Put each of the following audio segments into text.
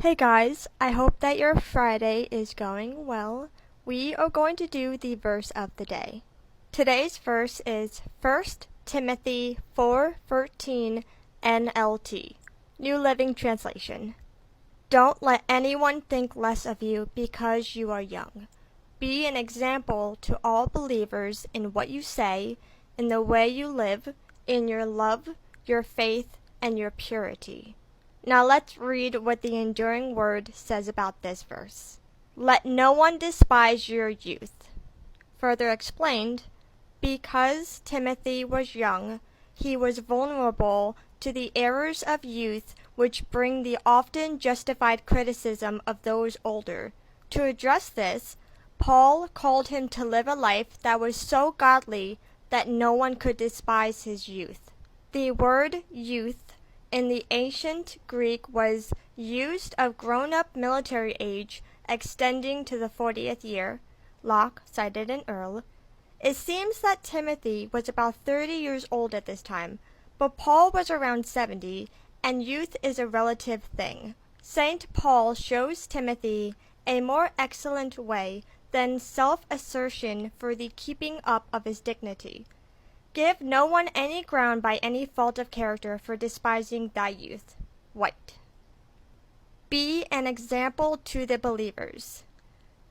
Hey guys, I hope that your Friday is going well. We are going to do the verse of the day. Today's verse is 1 Timothy 4:13 NLT, New Living Translation. Don't let anyone think less of you because you are young. Be an example to all believers in what you say, in the way you live, in your love, your faith, and your purity. Now let's read what the enduring word says about this verse. Let no one despise your youth. Further explained, because Timothy was young, he was vulnerable to the errors of youth which bring the often justified criticism of those older. To address this, Paul called him to live a life that was so godly that no one could despise his youth. The word youth in the ancient Greek was used of grown-up military age extending to the 40th year, Locke cited in Earl. It seems that Timothy was about 30 years old at this time, but Paul was around 70, and youth is a relative thing. St. Paul shows Timothy a more excellent way than self-assertion for the keeping up of his dignity. Give no one any ground by any fault of character for despising thy youth. White. Be an example to the believers.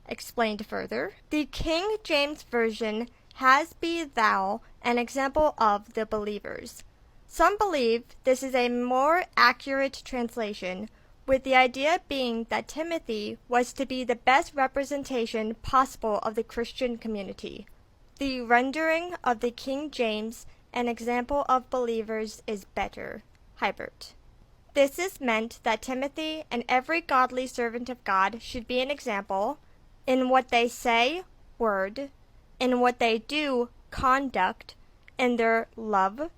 Explained further, the King James Version has be thou an example of the believers. Some believe this is a more accurate translation, with the idea being that Timothy was to be the best representation possible of the Christian community. The rendering of the King James, an example of believers, is better. Hybert. This is meant that Timothy and every godly servant of God should be an example in what they say, word, in what they do, conduct, in their love,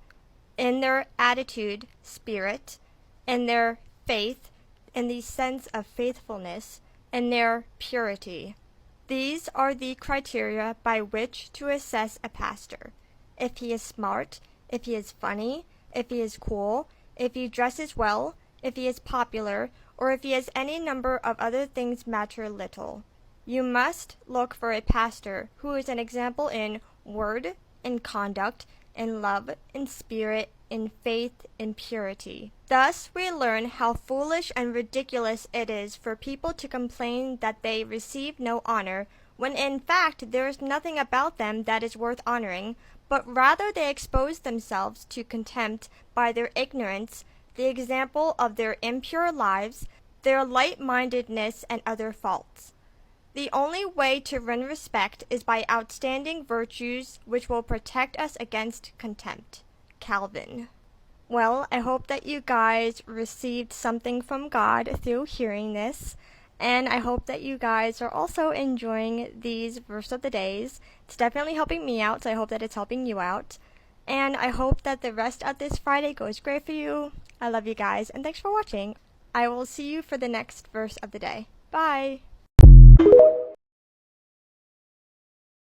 in their attitude, spirit, in their faith, in the sense of faithfulness, in their purity. These are the criteria by which to assess a pastor. If he is smart, if he is funny, if he is cool, if he dresses well, if he is popular, or if he has any number of other things matter little. You must look for a pastor who is an example in word, in conduct, in love, in spirit, in faith, in purity. Thus we learn how foolish and ridiculous it is for people to complain that they receive no honor, when in fact there is nothing about them that is worth honoring, but rather they expose themselves to contempt by their ignorance, the example of their impure lives, their light-mindedness, and other faults. The only way to win respect is by outstanding virtues which will protect us against contempt. Calvin. Well, I hope that you guys received something from God through hearing this, and I hope that you guys are also enjoying these verse of the days. It's definitely helping me out, so I hope that it's helping you out. And I hope that the rest of this Friday goes great for you. I love you guys, and thanks for watching. I will see you for the next verse of the day. Bye!